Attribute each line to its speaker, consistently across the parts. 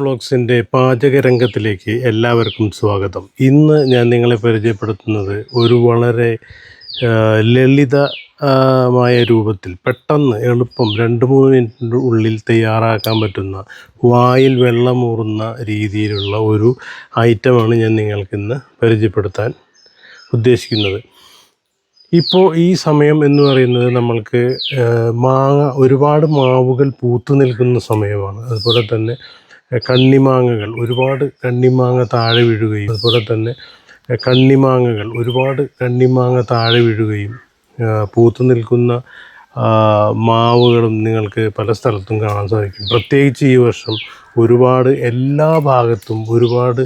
Speaker 1: വ്ളോഗ്സിൻ്റെ പാചകരംഗത്തിലേക്ക് എല്ലാവർക്കും സ്വാഗതം. ഇന്ന് ഞാൻ നിങ്ങളെ പരിചയപ്പെടുത്തുന്നത് ഒരു വളരെ ലളിതമായ രൂപത്തിൽ പെട്ടെന്ന് എളുപ്പം 2-3 മിനിറ്റിൻ്റെ ഉള്ളിൽ തയ്യാറാക്കാൻ പറ്റുന്ന വായിൽ വെള്ളമൂറുന്ന രീതിയിലുള്ള ഒരു ഐറ്റമാണ് ഞാൻ നിങ്ങൾക്കിന്ന് പരിചയപ്പെടുത്താൻ ഉദ്ദേശിക്കുന്നത്. ഇപ്പോൾ ഈ സമയം എന്ന് പറയുന്നത് നമ്മൾക്ക് ഒരുപാട് മാവുകൾ പൂത്തു നിൽക്കുന്ന സമയമാണ്. അതുപോലെ തന്നെ കണ്ണിമാങ്ങകൾ ഒരുപാട് കണ്ണിമാങ്ങ താഴെ വീഴുകയും പൂത്തു നിൽക്കുന്ന മാവുകളും നിങ്ങൾക്ക് പല സ്ഥലത്തും കാണാൻ സാധിക്കും. പ്രത്യേകിച്ച് ഈ വർഷം എല്ലാ ഭാഗത്തും ഒരുപാട്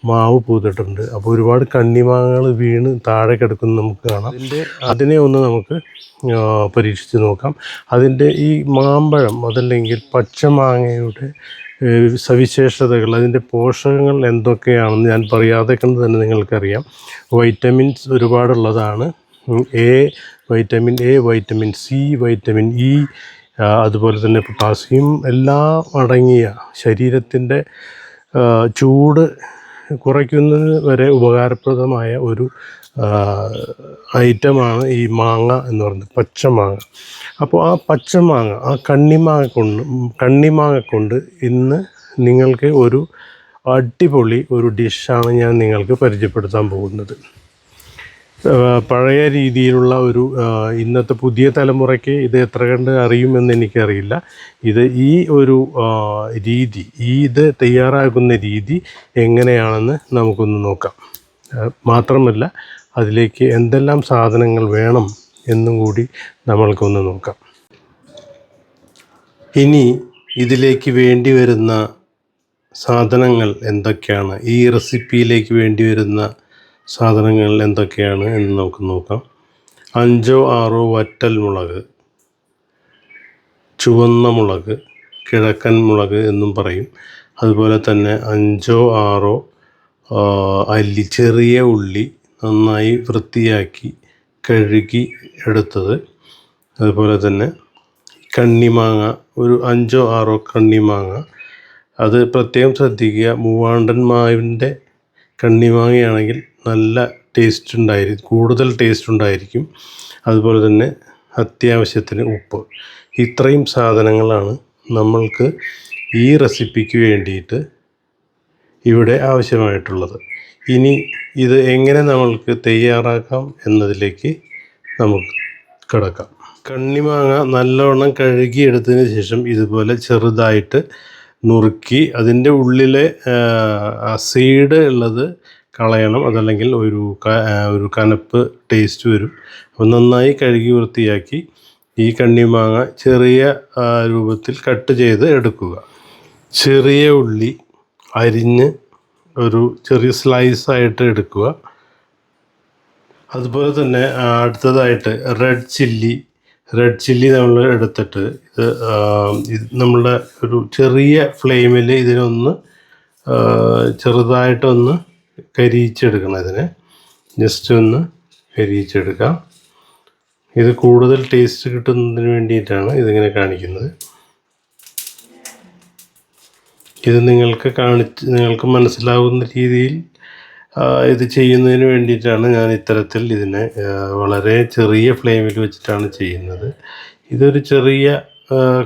Speaker 1: മാവ് പൂത്തിട്ടുണ്ട്. അപ്പോൾ ഒരുപാട് കണ്ണിമാങ്ങകൾ വീണ് താഴെ കിടക്കുന്ന നമുക്ക് കാണാം. അതിനെ ഒന്ന് നമുക്ക് പരീക്ഷിച്ച് നോക്കാം. അതിൻ്റെ ഈ മാമ്പഴം അതല്ലെങ്കിൽ പച്ചമാങ്ങയുടെ സവിശേഷതകൾ, അതിൻ്റെ പോഷകങ്ങൾ എന്തൊക്കെയാണെന്ന് ഞാൻ പറയാതെ കണ്ട് തന്നെ നിങ്ങൾക്കറിയാം. വൈറ്റമിൻസ് ഒരുപാടുള്ളതാണ്. Vitamin A, vitamin C, vitamin E, അതുപോലെ തന്നെ പൊട്ടാസ്യം എല്ലാം അടങ്ങിയ ശരീരത്തിൻ്റെ ചൂട് കുറയ്ക്കുന്നതിന് വരെ ഉപകാരപ്രദമായ ഒരു ഐറ്റമാണ് ഈ മാങ്ങ എന്ന് പറയുന്നത്, പച്ചമാങ്ങ. അപ്പോൾ ആ പച്ചമാങ്ങ, ആ കണ്ണിമാങ്ങ കൊണ്ട് ഇന്ന് നിങ്ങൾക്ക് ഒരു അടിപൊളി ഒരു ഡിഷാണ് ഞാൻ നിങ്ങൾക്ക് പരിചയപ്പെടുത്താൻ പോകുന്നത്. പഴയ രീതിയിലുള്ള ഇന്നത്തെ പുതിയ തലമുറയ്ക്ക് ഇത് എത്ര കണ്ട് അറിയുമെന്ന് എനിക്കറിയില്ല. ഈ ഒരു രീതി, ഇത് തയ്യാറാക്കുന്ന രീതി എങ്ങനെയാണെന്ന് നമുക്കൊന്ന് നോക്കാം. മാത്രമല്ല അതിലേക്ക് എന്തെല്ലാം സാധനങ്ങൾ വേണം എന്നും കൂടി നമ്മൾക്കൊന്ന് നോക്കാം. ഇനി ഇതിലേക്ക് വേണ്ടി വരുന്ന സാധനങ്ങൾ എന്തൊക്കെയാണ്, ഈ റെസിപ്പിയിലേക്ക് വേണ്ടി വരുന്ന സാധനങ്ങൾ എന്തൊക്കെയാണ് എന്ന് നമുക്ക് നോക്കാം. 5-6 വറ്റൽ മുളക്, ചുവന്ന മുളക്, കിഴക്കൻ മുളക് എന്നും പറയും. അതുപോലെ തന്നെ 5-6 അല്ലി ചെറിയ ഉള്ളി നന്നായി വൃത്തിയാക്കി കഴുകി എടുത്തത്. അതുപോലെ തന്നെ കണ്ണിമാങ്ങ, ഒരു 5-6 കണ്ണിമാങ്ങ. അത് പ്രത്യേകം ശ്രദ്ധിക്കുക, മൂവാണ്ടൻ മാവിൻ്റെ കണ്ണിമാങ്ങയാണെങ്കിൽ നല്ല കൂടുതൽ ടേസ്റ്റ് ഉണ്ടായിരിക്കും. അതുപോലെ തന്നെ അത്യാവശ്യത്തിന് ഉപ്പ്. ഇത്രയും സാധനങ്ങളാണ് നമ്മൾക്ക് ഈ റെസിപ്പിക്ക് വേണ്ടിയിട്ട് ഇവിടെ ആവശ്യമായിട്ടുള്ളത്. ഇനി ഇത് എങ്ങനെ നമ്മൾക്ക് തയ്യാറാക്കാം എന്നതിലേക്ക് നമുക്ക് കിടക്കാം. കണ്ണിമാങ്ങ നല്ലവണ്ണം കഴുകിയെടുത്തതിന് ശേഷം ഇതുപോലെ ചെറുതായിട്ട് നുറുക്കി അതിൻ്റെ ഉള്ളിലെ സീഡ് ഉള്ളത് കളയണം. അതല്ലെങ്കിൽ ഒരു കനപ്പ് ടേസ്റ്റ് വരും. അപ്പോൾ നന്നായി കഴുകി വൃത്തിയാക്കി ഈ കണ്ണിമാങ്ങ ചെറിയ രൂപത്തിൽ കട്ട് ചെയ്ത് എടുക്കുക. ചെറിയ ഉള്ളി അരിഞ്ഞ് ഒരു ചെറിയ സ്ലൈസായിട്ട് എടുക്കുക. അതുപോലെ തന്നെ അടുത്തതായിട്ട് റെഡ് ചില്ലി നമ്മൾ എടുത്തിട്ട് ഇത് നമ്മളുടെ ഒരു ചെറിയ ഫ്ലെയിമിൽ ഇതിനൊന്ന് ചെറുതായിട്ടൊന്ന് കരിയിച്ചെടുക്കണം. ഇതിനെ ജസ്റ്റ് ഒന്ന് കരിയിച്ചെടുക്കാം. ഇത് കൂടുതൽ ടേസ്റ്റ് കിട്ടുന്നതിന് വേണ്ടിയിട്ടാണ് ഇതിങ്ങനെ കാണിക്കുന്നത്. ഇത് നിങ്ങൾക്ക് മനസ്സിലാവുന്ന രീതിയിൽ ഇത് ചെയ്യുന്നതിന് വേണ്ടിയിട്ടാണ് ഞാൻ ഇത്തരത്തിൽ ഇതിനെ വളരെ ചെറിയ ഫ്ലെയിമിൽ വെച്ചിട്ടാണ് ചെയ്യുന്നത്. ഇതൊരു ചെറിയ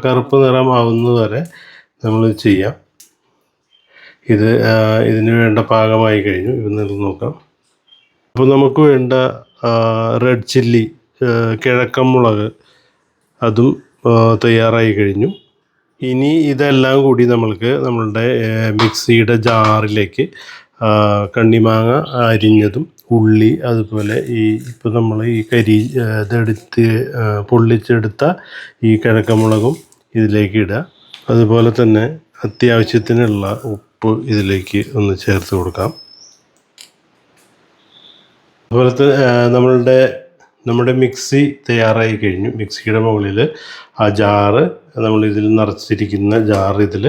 Speaker 1: കറുപ്പ് നിറമാവുന്നത് വരെ നമ്മൾ ചെയ്യാം. ഇതിന് വേണ്ട പാകമായി കഴിഞ്ഞു. ഇത് നോക്കാം. അപ്പോൾ നമുക്ക് വേണ്ട റെഡ് ചില്ലി, കിഴക്കൻ മുളക്, അതും തയ്യാറായി കഴിഞ്ഞു. ഇനി ഇതെല്ലാം കൂടി നമ്മളുടെ മിക്സിയുടെ ജാറിലേക്ക് കണ്ണിമാങ്ങ അരിഞ്ഞതും, ഉള്ളി, അതുപോലെ ഇപ്പോൾ നമ്മൾ ഇതെടുത്ത് പൊള്ളിച്ചെടുത്ത ഈ കിഴക്കൻ മുളകും ഇതിലേക്ക് ഇടുക. അതുപോലെ തന്നെ അത്യാവശ്യത്തിനുള്ള ഉപ്പ് ഇതിലേക്ക് ഒന്ന് ചേർത്ത് കൊടുക്കാം. അതുപോലെ തന്നെ നമ്മുടെ മിക്സി തയ്യാറായി കഴിഞ്ഞു. മിക്സിയുടെ മുകളിൽ ആ നമ്മളിതിൽ നിറച്ചിരിക്കുന്ന ജാർ ഇതിൽ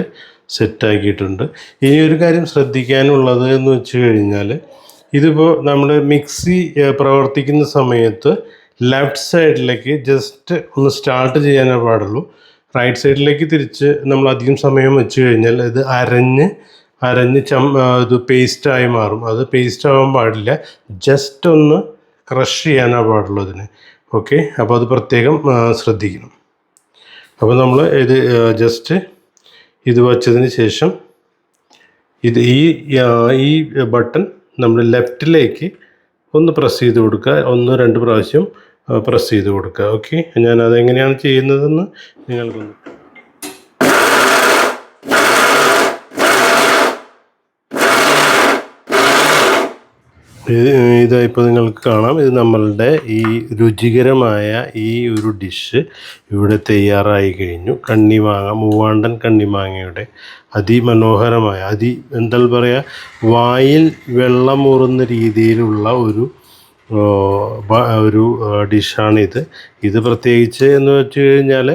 Speaker 1: സെറ്റാക്കിയിട്ടുണ്ട്. ഇനി ഒരു കാര്യം ശ്രദ്ധിക്കാനുള്ളത് എന്ന് വെച്ച് കഴിഞ്ഞാൽ, ഇതിപ്പോൾ നമ്മൾ മിക്സി പ്രവർത്തിക്കുന്ന സമയത്ത് ലെഫ്റ്റ് സൈഡിലേക്ക് ജസ്റ്റ് ഒന്ന് സ്റ്റാർട്ട് ചെയ്യാനേ പാടുള്ളൂ. റൈറ്റ് സൈഡിലേക്ക് തിരിച്ച് നമ്മൾ അധികം സമയം വെച്ച് കഴിഞ്ഞാൽ ഇത് അരഞ്ഞ് ഇത് പേസ്റ്റായി മാറും. അത് പേസ്റ്റ് ആവാൻ പാടില്ല, ജസ്റ്റ് ഒന്ന് ക്രഷ് ചെയ്യാനാണ് പാടുള്ളൂ അതിന്. ഓക്കെ, അപ്പോൾ അത് പ്രത്യേകം ശ്രദ്ധിക്കണം. അപ്പോൾ നമ്മൾ ഇത് ജസ്റ്റ് ഇത് വച്ചതിന് ശേഷം ഇത് ഈ ബട്ടൺ നമ്മൾ ലെഫ്റ്റിലേക്ക് ഒന്ന് പ്രസ് ചെയ്ത് കൊടുക്കുക, 1-2 പ്രാവശ്യം പ്രസ് ചെയ്ത് കൊടുക്കുക. ഓക്കെ, ഞാൻ അതെങ്ങനെയാണ് ചെയ്യുന്നതെന്ന് നിങ്ങൾക്കൊന്ന് ഇപ്പോൾ നിങ്ങൾക്ക് കാണാം. ഇത് നമ്മളുടെ ഈ രുചികരമായ ഈ ഒരു ഡിഷ് ഇവിടെ തയ്യാറായി കഴിഞ്ഞു. കണ്ണിമാങ്ങ, മൂവാണ്ടൻ കണ്ണിമാങ്ങയുടെ അതിമനോഹരമായ എന്താ പറയുക, വായിൽ വെള്ളമൂറുന്ന രീതിയിലുള്ള ഒരു ഡിഷാണിത്. ഇത് പ്രത്യേകിച്ച് എന്ന് വെച്ച് കഴിഞ്ഞാൽ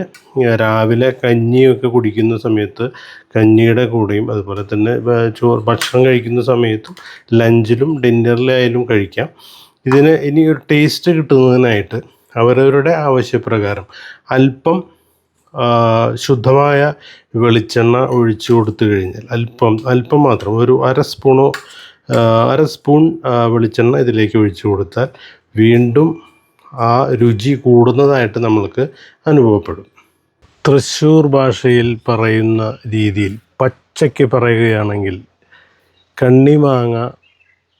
Speaker 1: രാവിലെ കഞ്ഞിയൊക്കെ കുടിക്കുന്ന സമയത്ത് കഞ്ഞിയുടെ കൂടെയും അതുപോലെ തന്നെ ഭക്ഷണം കഴിക്കുന്ന സമയത്തും ലഞ്ചിലും ഡിന്നറിലായാലും കഴിക്കാം. ഇതിന് ഇനി ഒരു ടേസ്റ്റ് കിട്ടുന്നതിനായിട്ട് അവരവരുടെ ആവശ്യപ്രകാരം അല്പം ശുദ്ധമായ വെളിച്ചെണ്ണ ഒഴിച്ചു കൊടുത്തു കഴിഞ്ഞാൽ അല്പം മാത്രം ഒരു അര സ്പൂൺ വെളിച്ചെണ്ണ ഇതിലേക്ക് ഒഴിച്ചു കൊടുത്താൽ വീണ്ടും ആ രുചി കൂടുന്നതായിട്ട് നമ്മൾക്ക് അനുഭവപ്പെടും. തൃശ്ശൂർ ഭാഷയിൽ പറയുന്ന രീതിയിൽ പച്ചയ്ക്ക് പറയുകയാണെങ്കിൽ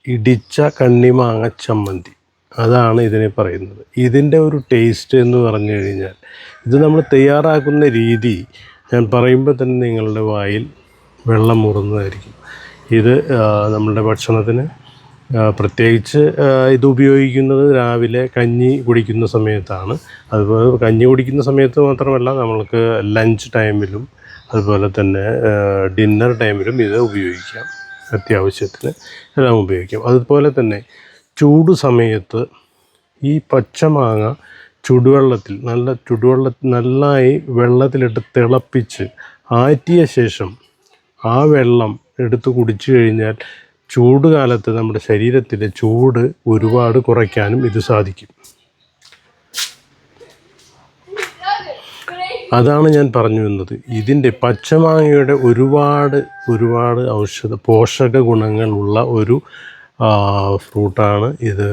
Speaker 1: ഇടിച്ച കണ്ണിമാങ്ങ ചമ്മന്തി, അതാണ് ഇതിനെ പറയുന്നത്. ഇതിൻ്റെ ഒരു ടേസ്റ്റ് എന്ന് പറഞ്ഞു കഴിഞ്ഞാൽ, ഇത് നമ്മൾ തയ്യാറാക്കുന്ന രീതി ഞാൻ പറയുമ്പോൾ തന്നെ നിങ്ങളുടെ വായിൽ വെള്ളം മുറുന്നതായിരിക്കും. ഇത് നമ്മളുടെ ഭക്ഷണത്തിന് പ്രത്യേകിച്ച് ഇത് ഉപയോഗിക്കുന്നത് രാവിലെ കഞ്ഞി കുടിക്കുന്ന സമയത്താണ്. അതുപോലെ കഞ്ഞി കുടിക്കുന്ന സമയത്ത് മാത്രമല്ല, നമ്മൾക്ക് ലഞ്ച് ടൈമിലും അതുപോലെ തന്നെ ഡിന്നർ ടൈമിലും ഇത് ഉപയോഗിക്കാം. അത്യാവശ്യത്തിന് എല്ലാം ഉപയോഗിക്കാം. അതുപോലെ തന്നെ ചൂട് സമയത്ത് ഈ പച്ചമാങ്ങ നന്നായി വെള്ളത്തിലിട്ട് തിളപ്പിച്ച് ആറ്റിയ ശേഷം ആ വെള്ളം എടുത്ത് കുടിച്ചു കഴിഞ്ഞാൽ ചൂട് കാലത്ത് നമ്മുടെ ശരീരത്തിലെ ചൂട് ഒരുപാട് കുറയ്ക്കാനും ഇത് സാധിക്കും. അതാണ് ഞാൻ പറഞ്ഞു വന്നത്. ഇതിൻ്റെ പച്ചമാങ്ങയുടെ ഒരുപാട് പോഷക ഗുണങ്ങളുള്ള ഒരു ഫ്രൂട്ടാണ് ഇത്.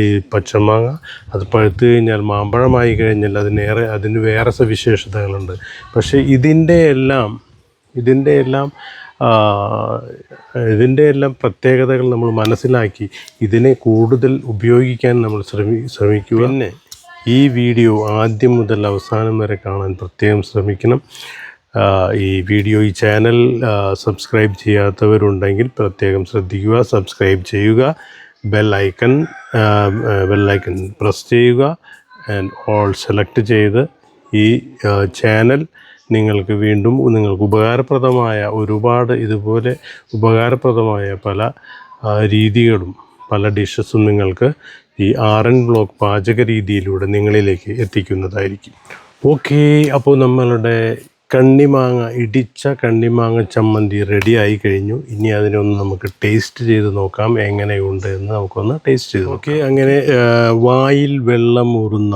Speaker 1: ഈ പച്ചമാങ്ങ അത് പഴുത്ത് കഴിഞ്ഞാൽ മാമ്പഴമായി കഴിഞ്ഞാൽ അതിന് വേറെ സവിശേഷതകളുണ്ട്. പക്ഷേ ഇതിൻ്റെ എല്ലാം പ്രത്യേകതകൾ നമ്മൾ മനസ്സിലാക്കി ഇതിനെ കൂടുതൽ ഉപയോഗിക്കാൻ നമ്മൾ ശ്രമിക്കുക. പിന്നെ ഈ വീഡിയോ ആദ്യം മുതൽ അവസാനം വരെ കാണാൻ പ്രത്യേകം ശ്രമിക്കണം. ഈ ചാനൽ സബ്സ്ക്രൈബ് ചെയ്യാത്തവരുണ്ടെങ്കിൽ പ്രത്യേകം ശ്രദ്ധിക്കുക, സബ്സ്ക്രൈബ് ചെയ്യുക, ബെൽ ഐക്കൺ പ്രസ് ചെയ്യുക, ആൻഡ് ഓൾ സെലക്ട് ചെയ്ത് ഈ ചാനൽ നിങ്ങൾക്ക് ഉപകാരപ്രദമായ ഇതുപോലെ ഉപകാരപ്രദമായ പല രീതികളും പല ഡിഷസും നിങ്ങൾക്ക് ഈ RN വ്ലോഗ് പാചക രീതിയിലൂടെ നിങ്ങളിലേക്ക് എത്തിക്കുന്നതായിരിക്കും. ഓക്കെ, അപ്പോൾ നമ്മളുടെ ഇടിച്ച കണ്ണിമാങ്ങ ചമ്മന്തി റെഡിയായി കഴിഞ്ഞു. ഇനി അതിനൊന്ന് നമുക്ക് ടേസ്റ്റ് ചെയ്ത് നോക്കാം എങ്ങനെയുണ്ട് എന്ന്. നമുക്കൊന്ന് ടേസ്റ്റ് ചെയ്ത് നോക്കാം. ഓക്കെ, അങ്ങനെ വായിൽ വെള്ളമൂറുന്ന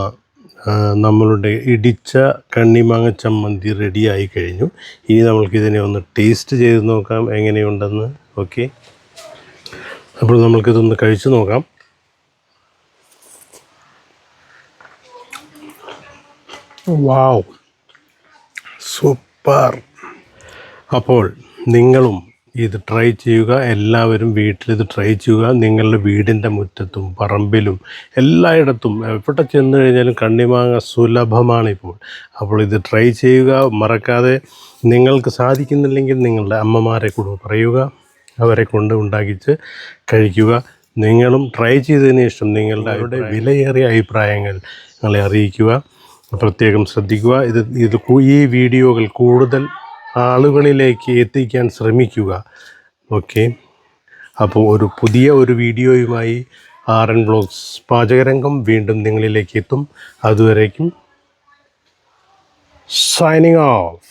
Speaker 1: നമ്മളുടെ ഇടിച്ച കണ്ണിമാങ്ങ ചമ്മന്തി റെഡിയായി കഴിഞ്ഞു. ഇനി നമ്മൾക്കിതിനെ ഒന്ന് ടേസ്റ്റ് ചെയ്ത് നോക്കാം എങ്ങനെയുണ്ടെന്ന്. ഓക്കെ, അപ്പോൾ നമ്മൾക്കിതൊന്ന് കഴിച്ചു നോക്കാം. വാവ്, സൂപ്പർ. അപ്പോൾ നിങ്ങളും ഇത് ട്രൈ ചെയ്യുക. എല്ലാവരും വീട്ടിലിത് ട്രൈ ചെയ്യുക. നിങ്ങളുടെ വീടിൻ്റെ മുറ്റത്തും പറമ്പിലും എല്ലായിടത്തും എവിടെ ചെന്ന് കഴിഞ്ഞാലും കണ്ണിമാങ്ങ സുലഭമാണിപ്പോൾ. അപ്പോൾ ഇത് ട്രൈ ചെയ്യുക. മറക്കാതെ നിങ്ങൾക്ക് സാധിക്കുന്നില്ലെങ്കിൽ നിങ്ങളുടെ അമ്മമാരെ കൂടെ പറയുക, അവരെ കൊണ്ട് ഉണ്ടാക്കിച്ച് കഴിക്കുക. നിങ്ങളും ട്രൈ ചെയ്തതിന് ശേഷം നിങ്ങളുടെ വിലയേറിയ അഭിപ്രായങ്ങൾ ഞങ്ങളെ അറിയിക്കുക. പ്രത്യേകം ശ്രദ്ധിക്കുക. ഈ വീഡിയോകൾ കൂടുതൽ ആളുകളിലേക്ക് എത്തിക്കാൻ ശ്രമിക്കുക. ഓക്കെ, അപ്പോൾ പുതിയ വീഡിയോയുമായി RN വ്ലോഗ്സ് പാചകരംഗം വീണ്ടും നിങ്ങളിലേക്ക് എത്തും. അതുവരേക്കും സൈനിങ് ഓഫ്.